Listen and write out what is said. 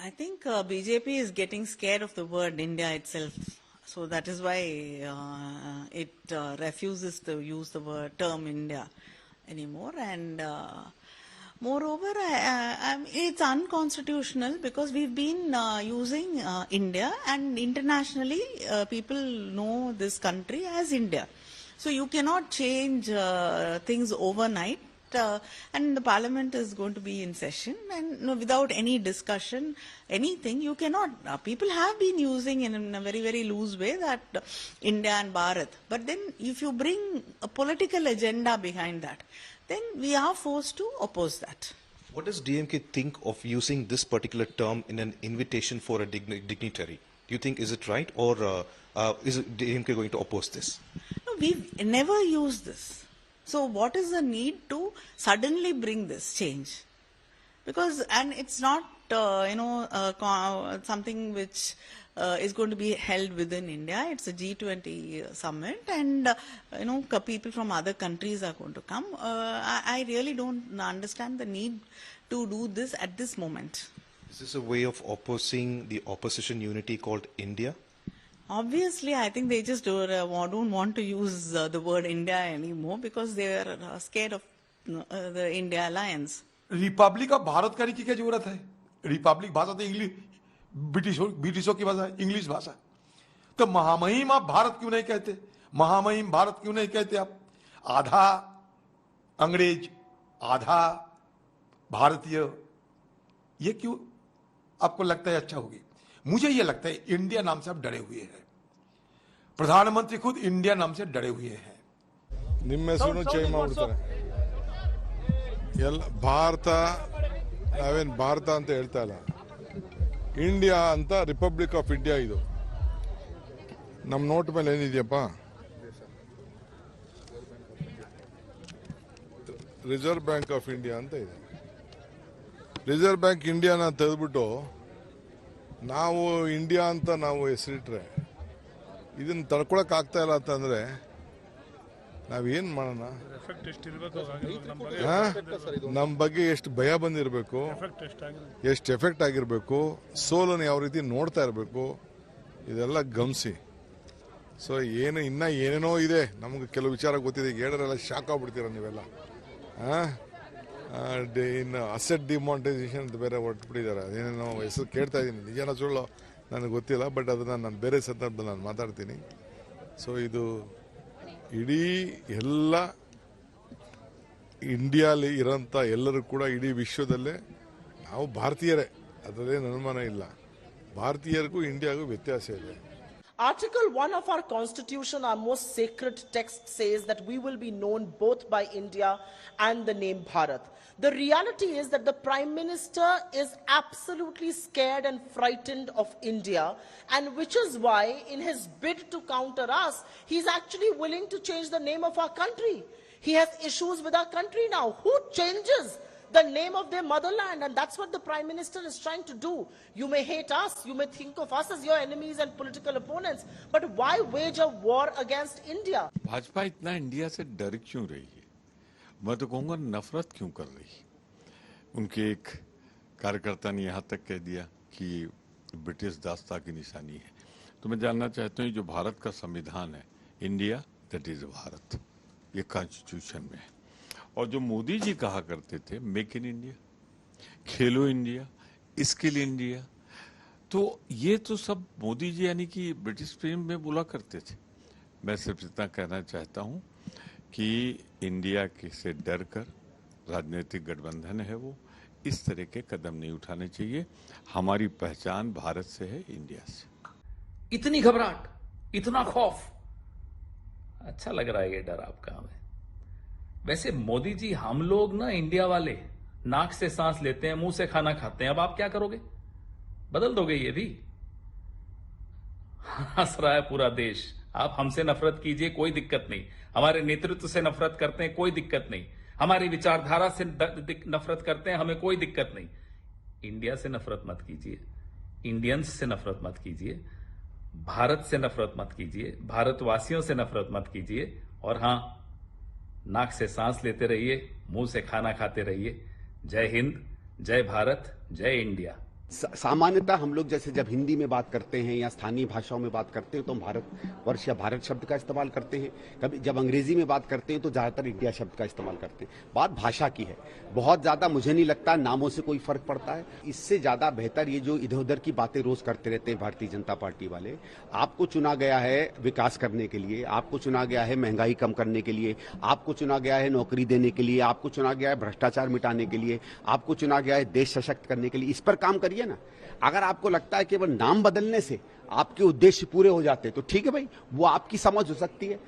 I think BJP is getting scared of the word India itself. So that is why it refuses to use the term India anymore. And moreover, it's unconstitutional because we've been using India, and internationally people know this country as India. So you cannot change things overnight. And the parliament is going to be in session, and without any discussion, anything, you cannot. People have been using in a very, very loose way that India and Bharat. But then if you bring a political agenda behind that, then we are forced to oppose that. What does DMK think of using this particular term in an invitation for a dignitary? Do you think, is it right, or is DMK going to oppose this? No, we've never used this. So what is the need to suddenly bring this change? Because, and it's not, something which is going to be held within India. It's a G20 summit, and, people from other countries are going to come. I really don't understand the need to do this at this moment. Is this a way of opposing the opposition unity called India? Obviously, I think they just don't want to use the word India anymore because they are scared of the India alliance. Republic of Bharat करने की क्या जरूरत है? Republic भाषा तो English ब्रिटिशों की भाषा है, इंग्लिश भाषा। तो महामहिम आप भारत क्यों नहीं कहते? महामहिम भारत क्यों नहीं कहते आप? आधा अंग्रेज, आधा भारतीय, ये क्यों आपको लगता है अच्छा होगी? मुझे ये लगता है इंडिया नाम से आप डरे हुए हैं। प्रधानमंत्री खुद इंडिया नाम से डरे हुए हैं। ನಿಮ್ಮ ಹೆಸರು ಚೇಂಜ್ ಮಾಡ್ತಾರೆ ಎಲ್ಲ ಭಾರತ ನಾವೇನು ಭಾರತ ಅಂತ ಹೇಳ್ತಾ ಇಲ್ಲ ಇಂಡಿಯಾ ಅಂತ ರಿಪಬ್ಲಿಕ್ ಆಫ್ ಇಂಡಿಯಾ ಇದು ನಮ್ಮ ನೋಟ್ ಮೇಲೆ ಏನಿದೆಯಪ್ಪ ರಿಸರ್ವ್ ಬ್ಯಾಂಕ್ ಆಫ್ ಇಂಡಿಯಾ ಅಂತ ಇದೆ ರಿಸರ್ವ್ ಬ್ಯಾಂಕ್ ಇಂಡಿಯಾನ ತೆಗೆದ್ಬಿಟ್ಟು ನಾವು ಇಂಡಿಯಾ ಅಂತ ನಾವು ಹೆಸರಿಟ್ರೆ ಇದನ್ನ ತಡ್ಕೊಳಕ್ ಆಗ್ತಾ ಇಲ್ಲ ಅಂತಂದ್ರೆ ನಾವೇನ್ ಮಾಡೋಣ ನಮ್ಮ ಬಗ್ಗೆ ಎಷ್ಟು ಭಯ ಬಂದಿರಬೇಕು ಎಷ್ಟು ಎಫೆಕ್ಟ್ ಆಗಿರಬೇಕು ಸೋಲನ್ನು ಯಾವ ರೀತಿ ನೋಡ್ತಾ ಇರಬೇಕು ಇದೆಲ್ಲ ಗಮನಿಸಿ ಸೊ ಏನು ಇನ್ನ ಏನೇನೋ ಇದೆ ನಮ್ಗೆ ಕೆಲವು ವಿಚಾರ ಗೊತ್ತಿದೆ ಹೇಳಿದ್ರೆಲ್ಲ ಶಾಕ್ ಆಗ್ಬಿಡ್ತೀರ ನೀವೆಲ್ಲ ಇನ್ನು ಅಸೆಟ್ ಡಿಮಾನಿಟೈಸೇಷನ್ ಅಂತ ಬೇರೆ ಹೊರಟ್ಬಿಟ್ಟಿದ್ದಾರೆ ಅದೇನೇನೋ ಹೆಸರು ಕೇಳ್ತಾ ಇದ್ದೀನಿ ನಿಜನ ಸುಳ್ಳು ನನಗೆ ಗೊತ್ತಿಲ್ಲ ಬಟ್ ಅದನ್ನು ನಾನು ಬೇರೆ ಸಂದರ್ಭದಲ್ಲಿ ನಾನು ಮಾತಾಡ್ತೀನಿ ಸೊ ಇದು ಇಡೀ ಎಲ್ಲ ಇಂಡಿಯಾಲಿ ಇರೋಂಥ ಎಲ್ಲರೂ ಕೂಡ ಇಡೀ ವಿಶ್ವದಲ್ಲೇ ನಾವು ಭಾರತೀಯರೇ ಅದರಲ್ಲೇನು ಅನುಮಾನ ಇಲ್ಲ ಭಾರತೀಯರಿಗೂ ಇಂಡಿಯಾಗೂ ವ್ಯತ್ಯಾಸ ಇದೆ Article 1 of our constitution, our most sacred text, says that we will be known both by India and the name Bharat. The reality is that the Prime Minister is absolutely scared and frightened of India, and which is why in his bid to counter us, he's actually willing to change the name of our country. He has issues with our country now. Who changes the name of their motherland? And that's what the Prime Minister is trying to do. You may hate us, you may think of us as your enemies and political opponents, but why wage a war against India? Bhajpa इतना India से डर क्यों रही है? मैं तो कहूँगा नफरत क्यों कर रही है? उनके एक कार्यकर्ता ने यहाँ तक कह दिया कि ब्रिटिश दास्ता की निशानी है। तो मैं जानना चाहता हूँ जो भारत का संविधान है, इंडिया दैट इज भारत, ये कॉन्स्टिट्यूशन में है। और जो मोदी जी कहा करते थे make in India, Khelo India, skill India, तो ये तो सब मोदी जी यानी कि ब्रिटिश फिल्म में बोला करते थे। मैं सिर्फ इतना कहना चाहता हूं कि इंडिया से डर कर राजनीतिक गठबंधन है वो इस तरह के कदम नहीं उठाने चाहिए। हमारी पहचान भारत से है, इंडिया से। इतनी घबराहट, इतना खौफ, अच्छा लग रहा है ये डर आपका हमें। वैसे मोदी जी, हम लोग ना इंडिया वाले नाक से सांस लेते हैं, मुंह से खाना खाते हैं। अब आप क्या करोगे? बदल दोगे ये भी? हंस रहा है पूरा देश। आप हमसे नफरत कीजिए, कोई दिक्कत नहीं। हमारे नेतृत्व से नफरत करते हैं, कोई दिक्कत नहीं। हमारी विचारधारा से नफरत करते हैं, हमें कोई दिक्कत नहीं। इंडिया से नफरत मत कीजिए, इंडियंस से नफरत मत कीजिए, भारत से नफरत मत कीजिए, भारतवासियों से नफरत मत कीजिए। और हां, नाक से सांस लेते रहिए, मुंह से खाना खाते रहिए। जय हिंद, जय भारत, जय इंडिया। सामान्यतः हम लोग जैसे जब हिंदी में बात करते हैं या स्थानीय भाषाओं में बात करते हैं तो हम भारतवर्ष या भारत शब्द का इस्तेमाल करते हैं। कभी जब अंग्रेजी में बात करते हैं तो ज्यादातर इंडिया शब्द का इस्तेमाल करते हैं। बात भाषा की है, बहुत ज्यादा मुझे नहीं लगता नामों से कोई फर्क पड़ता है। इससे ज्यादा बेहतर ये जो इधर उधर की बातें रोज करते रहते हैं भारतीय जनता पार्टी वाले, आपको चुना गया है विकास करने के लिए, आपको चुना गया है महंगाई कम करने के लिए, आपको चुना गया है नौकरी देने के लिए, आपको चुना गया है भ्रष्टाचार मिटाने के लिए, आपको चुना गया है देश सशक्त करने के लिए। इस पर काम करिए ना। अगर आपको लगता है केवल नाम बदलने से आपके उद्देश्य पूरे हो जाते हैं तो ठीक है भाई, वो आपकी समझ हो सकती है।